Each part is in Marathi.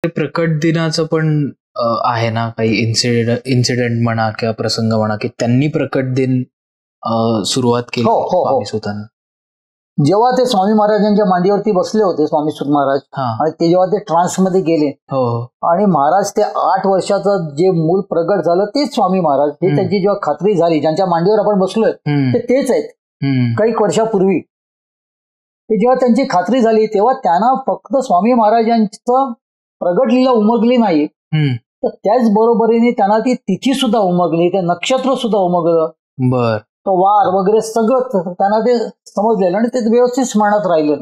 प्रकट दिनाचं पण आहे ना काही इन्सिडेंट म्हणा किंवा प्रसंग म्हणा की त्यांनी प्रकट दिन सुरुवात केली स्वामी सुतांना. जेव्हा ते स्वामी महाराजांच्या मांडीवरती बसले होते स्वामी सुत महाराज, आणि ते जेव्हा ते ट्रान्समध्ये गेले आणि महाराज ते 8 वर्षाचं जे मूल प्रगट झालं तेच स्वामी महाराज, हे त्यांची जेव्हा खात्री झाली ज्यांच्या मांडीवर आपण बसलोय ते तेच आहेत. काही वर्षापूर्वी ते जेव्हा त्यांची खात्री झाली तेव्हा त्यांना फक्त स्वामी महाराजांचं प्रगट लीला उमगली नाही, तर त्याच बरोबरीने त्यांना ती तिथी सुद्धा उमगली, ते नक्षत्र सुद्धा उमगलं, बर तो वार वगैरे सगळं त्यांना ते समजलेलं आणि ते व्यवस्थित स्मरणात राहिलेलं.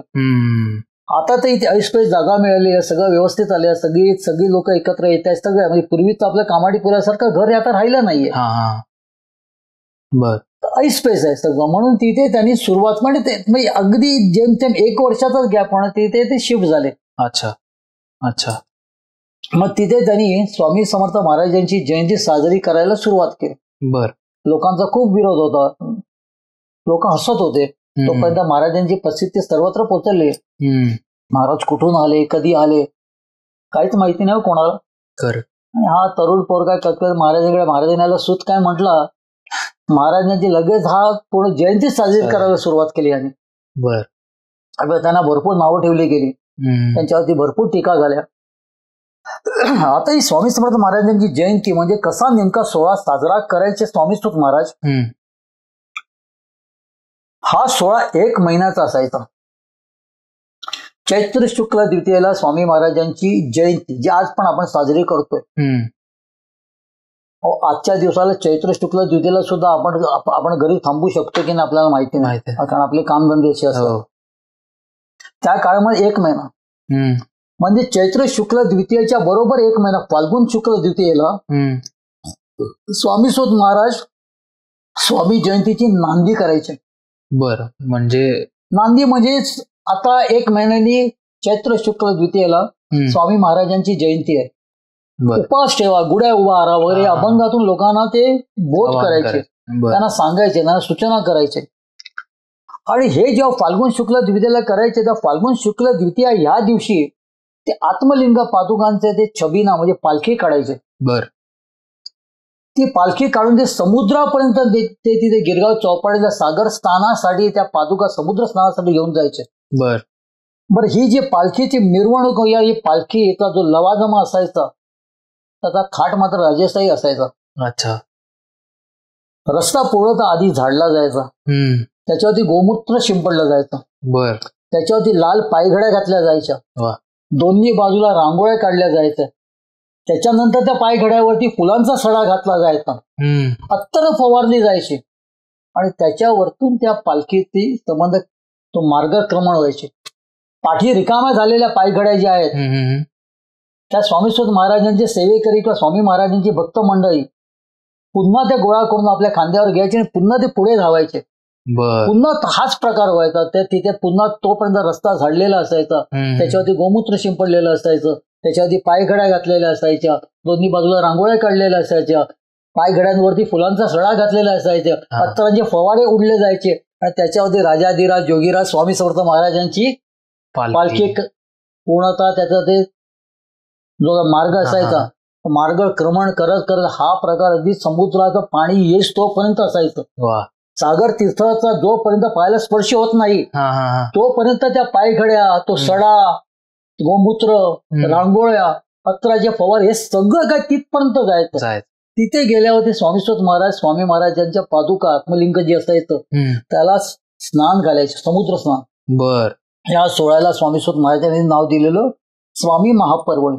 आता तर इथे ऐसपैस जागा मिळाली आहे, सगळं व्यवस्थित आले, सगळी लोक एकत्र येत आहेत, सगळं म्हणजे पूर्वीच आपलं कामाडीपुरासारखं घर आता राहिलं नाहीये. बर ऐसपैस आहे सगळं, म्हणून तिथे त्यांनी सुरुवात म्हणजे अगदी जेमतेम 1 वर्षाचाच गॅप होणार तिथे ते शिफ्ट झाले. अच्छा अच्छा. मग तिथे त्यांनी स्वामी समर्थ महाराजांची जयंती साजरी करायला सुरुवात केली. बर. लोकांचा खूप विरोध होता, लोक हसत होते. तोपर्यंत महाराजांची प्रसिद्धी सर्वत्र पोहोचली. महाराज कुठून आले, कधी आले, काहीच माहिती नाही कोणाला. आणि हा तरुण पोरगा महाराजांकडे, महाराजांना सूत काय म्हटला, महाराजांची लगेच हा पूर्ण जयंती साजरी करायला सुरुवात केली. आणि त्यांना भरपूर नावं ठेवली गेली, त्यांच्यावरती भरपूर टीका झाल्या. आता ही स्वामी समर्थ महाराजांची जयंती म्हणजे कसा नेमका सोहळा साजरा करायचे स्वामी सुत महाराज, हा सोहळा 1 महिन्याचा असायचा. चैत्र शुक्ल द्वितीयेला स्वामी महाराजांची जयंती जी आज पण आपण साजरी करतोय, आजच्या दिवसाला चैत्र शुक्ल द्वितीयेला सुद्धा आपण घरी थांबू शकतो की नाही आपल्याला माहिती नाही, कारण आपले कामधंदे असे असतात. त्या काळामध्ये 1 महिना म्हणजे चैत्र शुक्ल द्वितीयेच्या बरोबर 1 महिना फाल्गुन शुक्ल द्वितीयेला स्वामी सुत महाराज स्वामी जयंतीची नांदी करायचे. बर. म्हणजे नांदी म्हणजे आता 1 महिन्यानी चैत्र शुक्ल द्वितीयेला स्वामी महाराजांची जयंती आहे, उपास ठेवा, गुड्या उभारा वगैरे अभंगातून लोकांना ते बोध करायचे, त्यांना सांगायचे, त्यांना सूचना करायचे. आणि हे जेव्हा फाल्गुन शुक्ल द्वितीयेला करायचे तेव्हा फाल्गुन शुक्ल द्वितीया ह्या दिवशी ते आत्मलिंग पादुकांचे ते छबिना म्हणजे पालखी काढायचे. बर. ती पालखी काढून ते समुद्रापर्यंत ते तिथे गिरगाव चौपाटीला सागर स्नानासाठी त्या पादुका समुद्र स्नानासाठी घेऊन जायचे. बर. बरं, ही जी पालखीची मिरवणूक ही पालखीचा जो लवाजमा असायचा त्याचा थाट मात्र राजेशाही असायचा. अच्छा. रस्ता पूर्ण आधी झाडला जायचा, त्याच्यावरती गोमूत्र शिंपडलं जायचं. बर. त्याच्यावरती लाल पायघड्या घातल्या जायच्या, दोन्ही बाजूला रांगोळ्या काढल्या जायच्या, त्याच्यानंतर त्या पायघड्यावरती फुलांचा सडा घातला जायचा, अत्तर फवारली जायची आणि त्याच्यावरतून त्या पालखीची संबंध तो मार्गक्रमण व्हायचे. पाठी रिकाम्या झालेल्या पायघड्या ज्या आहेत त्या स्वामी सुत महाराजांचे सेवेकरी किंवा स्वामी महाराजांची भक्त मंडळी पुन्हा त्या गोळा करून आपल्या खांद्यावर घ्यायचे आणि पुन्हा ते पुढे धावायचे. पुन्हा हाच प्रकार व्हायचा. तिथे पुन्हा तोपर्यंत रस्ता झाडलेला असायचा, त्याच्यावरती गोमूत्र शिंपडलेलं असायचं, त्याच्यावरती पायघड्या घातलेल्या असायच्या, दोन्ही बाजूला रांगोळ्या काढलेल्या असायच्या, पायघड्यांवरती फुलांचा सडा घातलेला असायचा, अत्तरांचे फवारे उडले जायचे आणि त्याच्यावरती राजाधिराज जोगीराज स्वामी समर्थ महाराजांची पालखी पूर्णतः त्याचा ते जो मार्ग असायचा मार्ग क्रमण करत करत हा प्रकार अगदी समुद्राचं पाणी येस तोपर्यंत असायचं. सागर तीर्थाचा जोपर्यंत पायाला स्पर्श होत नाही तोपर्यंत त्या पायघड्या, तो सडा, गोमूत्र, रांगोळ्या, अत्तराचे फवार हे सगळं काय तिथपर्यंत जायचं. तिथे गेल्यावरती स्वामी सुत महाराज स्वामी महाराजांच्या पादुका आत्मलिंग जे असायचं त्याला स्नान घालायचे, समुद्र स्नान. बर. या सोहळ्याला स्वामी सुत महाराजांनी नाव दिलेलं स्वामी महापर्वणी.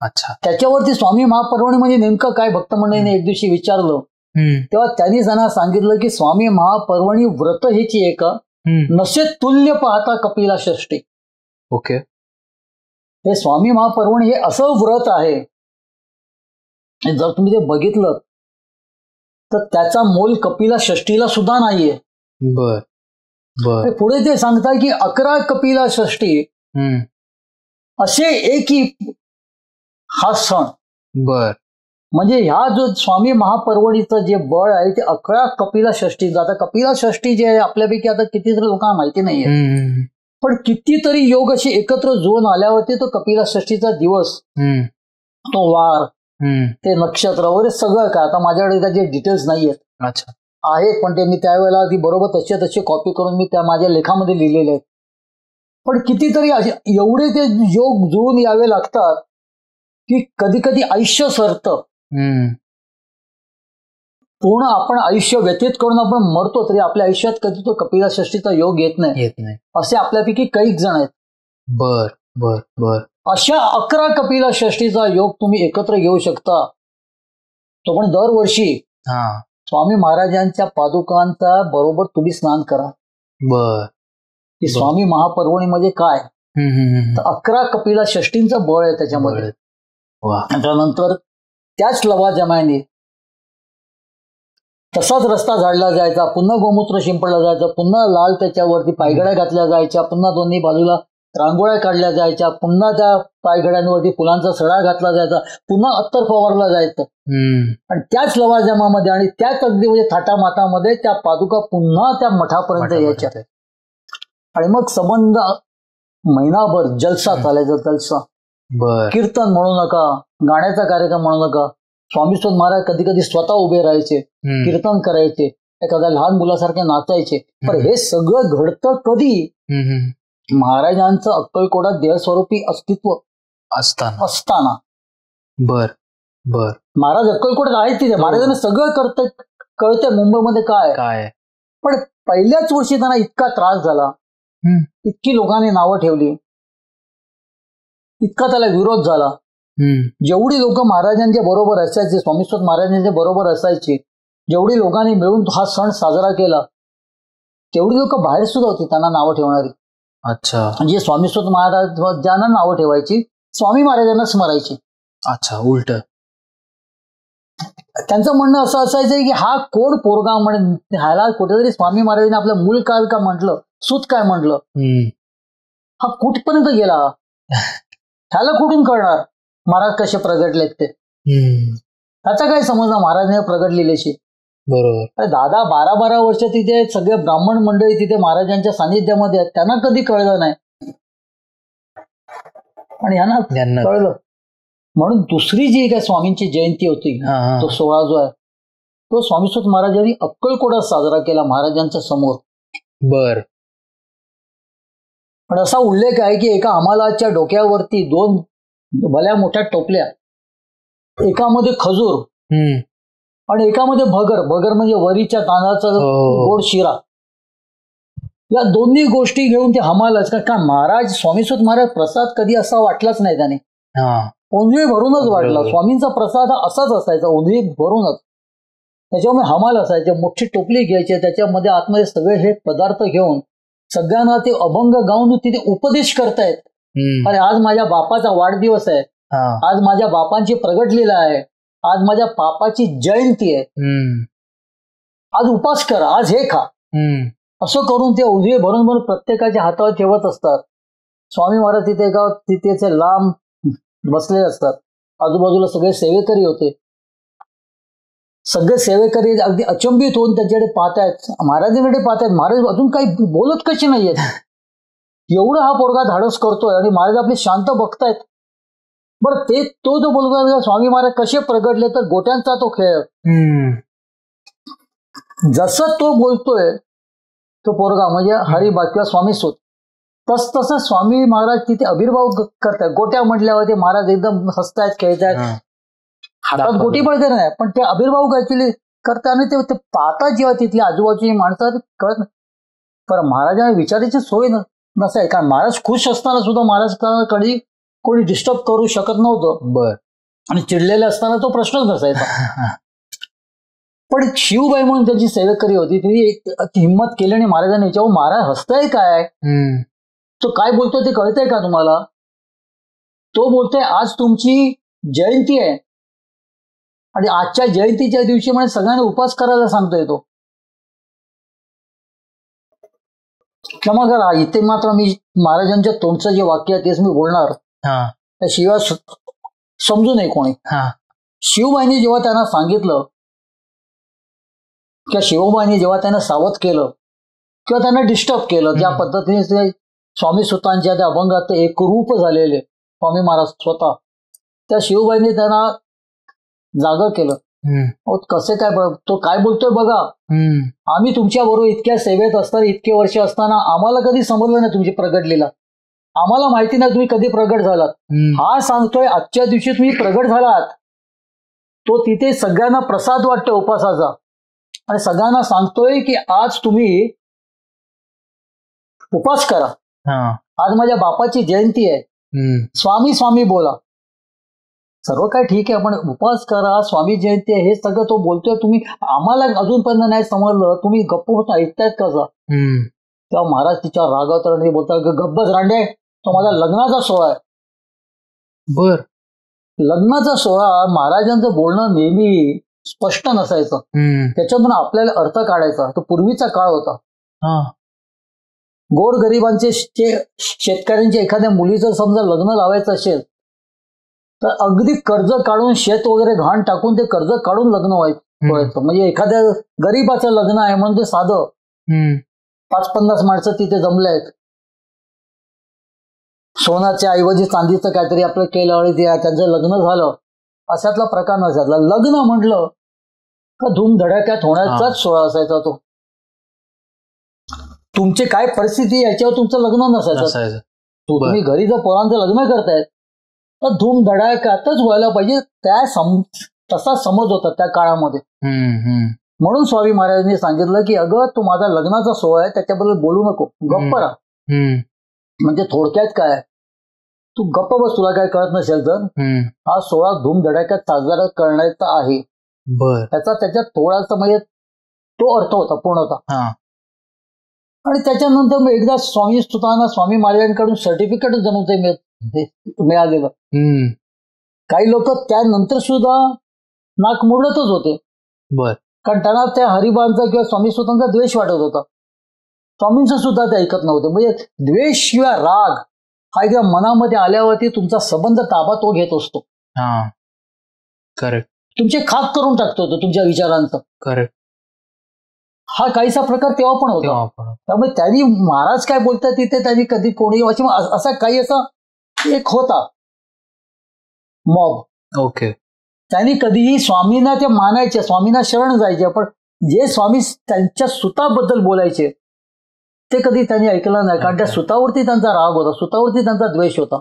अच्छा. त्याच्यावरती स्वामी महापर्वणी म्हणजे नेमकं काय भक्त मंडळीने एक दिवशी विचारलं तेव्हा त्यांनी त्यांना सांगितलं की स्वामी महापर्वणी व्रत हेची एक नसे तुल्य पाहता कपिला षष्टी. ओके. हे स्वामी महापर्वणी हे असं व्रत आहे जर तुम्ही ते बघितलं तर त्याचा मोल कपिला षष्टीला सुद्धा नाहीये. बर बर. पुढे ते सांगतात की 11 कपिला षष्टी असे एकी हा सण. बर. म्हणजे ह्या जो स्वामी महापर्वणीचं जे बळ आहे ते 11 कपिला षष्टी. आता कपिला षष्टी जे आहे आपल्यापैकी आता कितीतरी लोकांना माहिती नाहीये. पण कितीतरी योग असे एकत्र जुळून आल्यावरती तो कपिलषष्ठीचा दिवस, तो वार, ते नक्षत्र वगैरे सगळं काय, आता माझ्याकडे त्याचे डिटेल्स नाहीयेत. अच्छा. आहेत पण ते मी त्यावेळेला ती बरोबर तसे कॉपी करून मी त्या माझ्या लेखामध्ये लिहिलेले आहेत. पण कितीतरी एवढे ते योग जुळून यावे लागतात की कधी कधी आयुष्य सरतं. पूर्ण आपण आयुष्य व्यतीत करून आपण मरतो तरी आपल्या आयुष्यात कधी तो कपिलषष्ठीचा योग येत नाही. असे आपल्यापैकी काही जण आहेत. बर बर बर. अशा 11 कपिलषष्ठीचा योग तुम्ही एकत्र घेऊ शकता. तो पण दरवर्षी स्वामी महाराजांच्या पादुकांचा बरोबर तुम्ही स्नान करा. बर. की स्वामी महापर्वणीमध्ये काय, 11 कपिलषष्ठींचं बळ आहे त्याच्यामध्ये. त्यानंतर त्याच लवाजमाने तसाच रस्ता झाडला जायचा, पुन्हा गोमूत्र शिंपडला जायचं, पुन्हा लाल त्याच्यावरती पायघड्या घातल्या जायच्या, पुन्हा दोन्ही बाजूला रांगोळ्या काढल्या जायच्या, पुन्हा त्या पायघड्यांवरती फुलांचा सडा घातला जायचा, पुन्हा अत्तर फवारला जायचं. आणि त्याच लवाजमामध्ये आणि त्याच अगदी म्हणजे थाटामाटामध्ये त्या पादुका पुन्हा त्या मठापर्यंत यायच्या. आणि मग संबंध महिनाभर जलसा चालायचा. जलसा, कीर्तन म्हणू नका, गाण्याचा कार्यक्रम म्हणू नका. स्वामी महाराज कधी कधी स्वतः उभे राहायचे, कीर्तन करायचे, एखाद्या लहान मुलासारखे नाचायचे. पण हे सगळं घडतं कधी, महाराजांचं अक्कलकोटात देहस्वरूपी अस्तित्व असताना. बर बर. महाराज अक्कलकोटात आहेत तिथे, महाराजांना सगळं कळतंय मुंबईमध्ये काय. पण पहिल्याच वर्षी त्यांना इतका त्रास झाला, इतकी लोकांनी नावं ठेवली, इतका त्याला विरोध झाला. जेवढी लोक महाराजांच्या बरोबर असायचे, स्वामीश्वर महाराजांच्या बरोबर असायचे, जेवढी लोकांनी मिळून हा सण साजरा केला, तेवढी लोक बाहेर सुद्धा होती त्यांना नावं ठेवणारी. अच्छा. म्हणजे स्वामीश्वर महाराजांना नावं ठेवायची, स्वामी महाराजांना स्मरायची. अच्छा, उलट. त्यांचं म्हणणं असं असायचं की हा कोण पोरगा, म्हणजे ह्याला कुठेतरी स्वामी महाराजांनी आपलं मूल काय का म्हटलं, सूत काय म्हटलं, हा कुठपर्यंत गेला, ह्याला कुठून कळणार महाराज कसे प्रगटलेत ते. त्याचा काय समजला महाराजांनी प्रगटलेल्याशी. बरोबर. 10-12 वर्ष तिथे सगळे ब्राह्मण मंडळी तिथे महाराजांच्या सानिध्यामध्ये आहेत, त्यांना कधी कळलं नाही आणि ह्यांना कळलं. म्हणून दुसरी जी काय स्वामींची जयंती होती, तो 16 जो आहे, तो स्वामीश्वर महाराजांनी अक्कलकोटात साजरा केला महाराजांच्या समोर. बर. पण असा उल्लेख आहे की एका हमालाच्या डोक्यावरती 2 भल्या मोठ्या टोपल्या, एकामध्ये खजूर आणि एकामध्ये भगर म्हणजे वरीच्या तांदळाचा गोड शिरा, या दोन्ही गोष्टी घेऊन ते हमालच. कारण महाराज स्वामीश्वर महाराज प्रसाद कधी असा वाटलाच नाही त्याने, ओंजळी भरूनच वाटला. स्वामींचा प्रसाद हा असाच असायचा, ओंजळी भरूनच. त्याच्यामुळे हमाल असायचे, मोठी टोपली घ्यायची, त्याच्यामध्ये आतमध्ये सगळे हे पदार्थ घेऊन सगळ्यांना ते अभंग गाऊन तिथे उपदेश करतायत. अरे आज माझ्या बापाचा वाढदिवस आहे, आज माझ्या बापांची प्रगटलीला आहे, आज माझ्या बापाची जयंती आहे, आज उपास कर, आज हे खा, असं करून ते उजवे भरून भरून प्रत्येकाच्या हातावर ठेवत असतात. स्वामी महाराज तिथे लांब बसलेले असतात, आजूबाजूला सगळे सेवेकरी होते. सगळे सेवेकरी अगदी अचंबित होऊन त्याच्याकडे पाहतायत, महाराजांकडे पाहतायत. महाराज अजून काही बोलत कशी नाहीयेत, एवढं हा पोरगा धाडस करतोय आणि महाराज आपले शांत बघतायत. बरं, तो जो बोलतो स्वामी महाराज कसे प्रगटले, तर गोट्यांचा तो खेळ. जसं तो बोलतोय तो पोरगा म्हणजे हरिबा किंवा स्वामी सोत, तसं स्वामी महाराज तिथे आविर्भाव करतायत. गोट्या म्हटल्यावर ते महाराज एकदम हसतायत, खेळतायत, हातात गोटी पडते नाही, पण ते आविर्भाव ऍक्च्युली करताना ते पाहतात जेव्हा तिथली आजूबाजूची माणसं कळत नाही. पण महाराजांना विचारायची सोय नसायची, कारण महाराज खुश असताना सुद्धा महाराज कधी कोणी डिस्टर्ब करू शकत नव्हतं. बर. आणि चिडलेले असताना तो प्रश्नच नसायचा. पण शिवबाई म्हणून त्याची सेवेकरी होती, तिने हिंमत केली आणि महाराजांनी विचारलं, महाराज हसताय काय, तो काय बोलतोय ते कळतंय का तुम्हाला? तो बोलतोय आज तुमची जयंती आहे आणि आजच्या जयंतीच्या दिवशी म्हणजे सगळ्यांना उपास करायला सांगतोय तो. क्षमा करा, इथे मात्र मी महाराजांच्या तोंडचं जे वाक्य आहे तेच मी बोलणार, त्याशिवाय समजू नये कोणी. शिवबाईंनी जेव्हा त्यांना सांगितलं किंवा शिवबाईंनी जेव्हा त्यांना सावध केलं किंवा त्यांना डिस्टर्ब केलं, ज्या पद्धतीने स्वामी सुतांच्या त्या अभंगात ते एकरूप झालेले स्वामी महाराज स्वतः. त्या शिवबाईंनी त्यांना जागा केलं. कसे काय तो काय बोलतोय बघा, आम्ही तुमच्या बरोबर इतक्या सेवेत असताना, इतके वर्ष असताना आम्हाला कधी समजलं नाही तुमची प्रगट लीला. आम्हाला माहिती नाही तुम्ही कधी प्रगट झालात. हा सांगतोय आजच्या दिवशी तुम्ही प्रगट झालात. तो तिथे सगळ्यांना प्रसाद वाटतोय उपासाचा आणि सगळ्यांना सांगतोय की आज तुम्ही उपास करा. आज माझ्या बापाची जयंती आहे. स्वामी स्वामी बोला. सर्व काय ठीक आहे, पण उपास करा, स्वामी जयंती आहे, हे सगळं तो बोलतोय. तुम्ही आम्हाला अजूनपर्यंत नाही समजलं, तुम्ही गप्प होता ऐकतायत कसं. तेव्हा महाराज तिच्या रागावतर बोलतात, गब्बच रांडे, तो माझा लग्नाचा सोहळा आहे. बर. लग्नाचा सोहळा. महाराजांचं बोलणं नेहमी स्पष्ट नसायचं, त्याच्यातून आपल्याला अर्थ काढायचा. तो पूर्वीचा काळ होता. गोरगरिबांचे शेतकऱ्यांच्या एखाद्या मुलीचं समजा लग्न लावायचं असेल तर अगदी कर्ज काढून, शेत वगैरे घाण टाकून ते कर्ज काढून लग्न व्हायचं. म्हणजे एखाद्या गरीबाचं लग्न आहे म्हणून ते साधं 5-50 माणसं तिथे जमले आहेत, सोन्याच्या ऐवजी चांदीचं काहीतरी आपलं केलं आणि त्यांचं लग्न झालं, अशातला प्रकार नसायचा. लग्न म्हटलं का धूमधडाक्यात होण्याचाच सोहळा असायचा. तो तुमची काय परिस्थिती याच्यावर तुमचं लग्न नसायचं. तुम्ही घरी जर पोरांचं लग्न करतायत तर धूमधडाक्यातच व्हायला पाहिजे, तसा समज होता त्या काळामध्ये. म्हणून स्वामी महाराजांनी सांगितलं की अगं तू माझा लग्नाचा सोहळा आहे त्याच्याबद्दल बोलू नको, गप्प राहा. म्हणजे थोडक्यात काय, तू गप्प बस, तुला काय कळत नसेल तर. हा सोहळा धूमधडाक्यात साजरा करण्याचा आहे. त्याच्यात थोडासा म्हणजे तो अर्थ होता, पूर्णता. आणि त्याच्यानंतर मग एकदा स्वामी सुतांना स्वामी महाराजांकडून सर्टिफिकेट जणू ते मिळालेलं. काही लोक त्यानंतर सुद्धा नाक मोडतच होते, कारण त्यांना त्या हरिबांचा किंवा स्वामी सुतांचा द्वेष वाटत होता. स्वामींचं सुद्धा ते ऐकत नव्हते. म्हणजे द्वेष किंवा राग हा एकदा मनामध्ये आल्यावरती तुमचा संबंध ताबा तो घेत असतो. करेक्ट. तुमचे खाक करून टाकतो तो तुमच्या विचारांचं. करेक्ट. हा काहीसा प्रकार तेव्हा पण होता. त्यामुळे त्यांनी महाराज काय बोलतात तिथे त्यांनी कधी कोणी असा काही असा एक होता मॉब. ओके. त्यांनी कधीही स्वामींना ते मानायचे, स्वामींना शरण जायचे, पण जे स्वामी त्यांच्या सुताबद्दल बोलायचे ते कधी त्यांनी ऐकलं नाही, कारण त्या सुतावरती त्यांचा राग होता, सुतावरती त्यांचा द्वेष होता.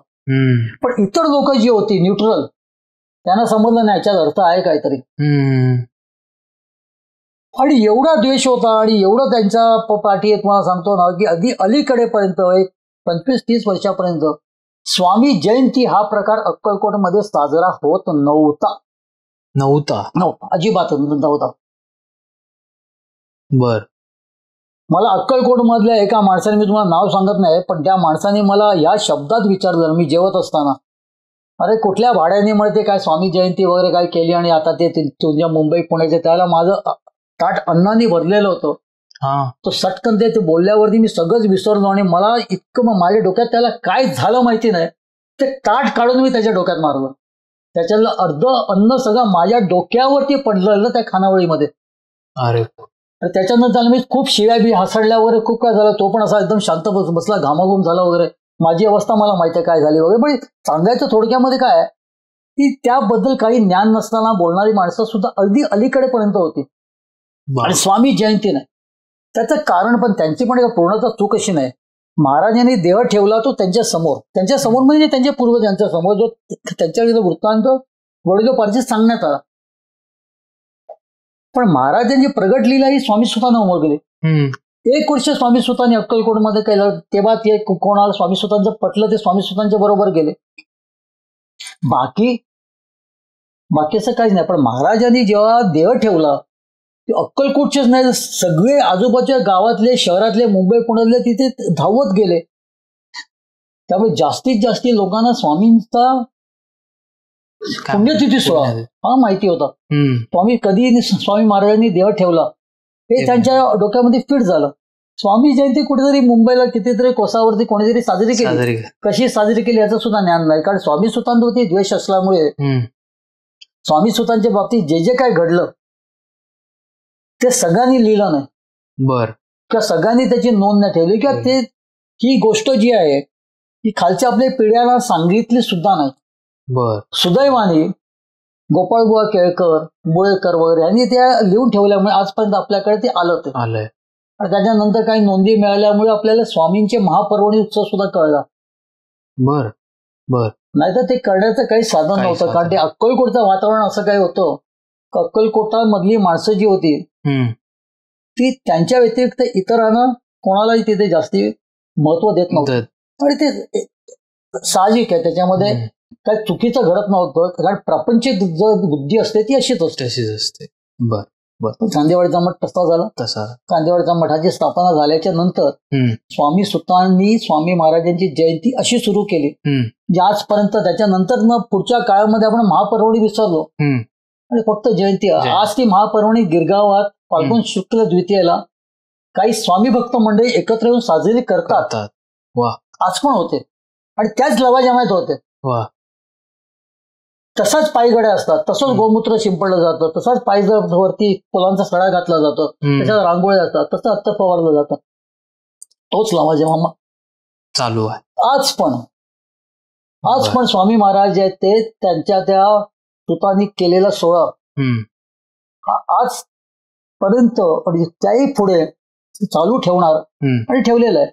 पण इतर लोक जी होती न्यूट्रल, त्यांना समजलं नाही याच्यात अर्थ आहे काहीतरी. आणि एवढा द्वेष होता आणि एवढं त्यांच्या पाठी तुम्हाला सांगतो ना की अगदी अलीकडेपर्यंत एक 25-30 वर्षापर्यंत स्वामी जयंती हा प्रकार अक्कलकोटमध्ये साजरा होत नव्हता. अजिबात नव्हता. बर. मला अक्कलकोट मधल्या एका माणसाने, मी तुम्हाला नाव सांगत नाही, पण त्या माणसाने मला या शब्दात विचारलं मी जेवत असताना, अरे कुठल्या भाड्याने म्हणते काय स्वामी जयंती वगैरे काय केली आणि आता ते तुझ्या मुंबई पुण्याचे. त्याला माझं ताट अन्नाने भरलेलं होतं. तो सटकन ते बोलल्यावरती मी सगळंच विसरलो आणि मला इतकं माझ्या डोक्यात त्याला काय झालं माहिती नाही, ते ताट काढून मी त्याच्या डोक्यात मारलं. त्याच्यातलं अर्ध अन्न सगळं माझ्या डोक्यावरती पडलेलं त्या खानावळीमध्ये. अरे. त्याच्यानंतर मी खूप शिव्या बी हसडल्या वगैरे खूप काय झालं. तो पण असा एकदम शांत बसला, घामाघूम झाला वगैरे. माझी अवस्था मला माहिती आहे काय झाली वगैरे. पण सांगायचं थोडक्यामध्ये काय की त्याबद्दल काही ज्ञान नसताना बोलणारी माणसं सुद्धा अगदी अलीकडेपर्यंत होती. आणि स्वामी जयंती नाही. त्याचं कारण पण त्यांची पण एक पूर्णतः चूक अशी नाही. महाराजांनी देह ठेवला तो त्यांच्या समोर म्हणजे त्यांच्या पूर्वजांच्या समोर, जो त्यांच्याकडे वृत्तांत वडिलोपार्जित सांगण्यात आला. पण महाराजांची प्रगट लीला ही स्वामी सुतांना उमगली. 1 वर्ष स्वामी सुतांनी अक्कलकोटमध्ये केलं, तेव्हा ते कोणाला स्वामी सुतांचं पटलं ते स्वामी सुतांच्या बरोबर गेले. बाकीचं काहीच नाही. पण महाराजांनी जेव्हा देह ठेवला ते अक्कलकोटचेच नाही, सगळे आजूबाजूच्या गावातले, शहरातले, मुंबई पुण्यातले तिथे धावत गेले. त्यामुळे जास्तीत जास्त लोकांना स्वामींचा पुण्यतिथी सोहळा हा माहिती होता. स्वामी महाराजांनी देह ठेवला हे त्यांच्या डोक्यामध्ये फिट झालं. स्वामी जयंती कुठेतरी मुंबईला कितीतरी कोसावरती कोणीतरी साजरी केली, कशी साजरी केली याचं सुद्धा ज्ञान नाही. कारण स्वामी सुतांवरती द्वेष असल्यामुळे स्वामी सुतांच्या बाबतीत जे काय घडलं ते सगळ्यांनी लिहिलं नाही. बर. किंवा सगळ्यांनी त्याची नोंद नाही ठेवली, किंवा ते ही गोष्ट जी आहे ती खालच्या आपल्या पिढ्यांना सांगितली सुद्धा नाही. बर. सुदैवाने गोपाळबुवा केळकर, मुळेकर वगैरे यांनी त्या लिहून ठेवल्यामुळे आजपर्यंत आपल्याकडे ते आलंय. आणि त्याच्यानंतर काही नोंदी मिळाल्यामुळे आपल्याला स्वामींचे महापर्वणी उत्सव सुद्धा कळला. बर बर. नाहीतर ते करण्याचं काही साधन नव्हतं. कारण ते अक्कलकोटचं वातावरण असं काही होतं. अक्कलकोटा मधली माणसं जी होती ती त्यांच्या व्यतिरिक्त इतरांना कोणालाही तिथे जास्ती महत्व देत नव्हतं. आणि ते साहजिक आहे, त्याच्यामध्ये काही चुकीचं घडत नव्हतं. कारण प्रापंचिक बुद्धी असते ती अशीच असते. बर बर. कांदेवाडीचा मठ तसा झाला. कांदेवाडीचा मठाची स्थापना झाल्याच्या नंतर स्वामी सुतांनी स्वामी महाराजांची जयंती अशी सुरू केली जी आजपर्यंत, त्याच्यानंतर पुढच्या काळामध्ये आपण महापर्वणी विसरलो आणि फक्त जयंती. आज ती महापर्वणी गिरगावात फाल्गुन शुक्ल द्वितीयेला काही स्वामी भक्त मंडळी एकत्र येऊन साजरी करतात. आज पण होते आणि त्याच लवाजमात होते. तसाच पायघड्या असतात, तसंच गोमूत्र शिंपडलं जातं, तसाच पायवरती फुलांचा सडा घातला जातो, त्याच्यात रांगोळी असतात, तसं अत्तर फवारलं जातं. तोच लवाजमा चालू आहे आज पण स्वामी महाराज आहेत ते त्यांच्या त्या सुतांनी केलेला सोहळा हा आजपर्यंत आणि त्याही पुढे चालू ठेवणार आणि ठेवलेलं आहे.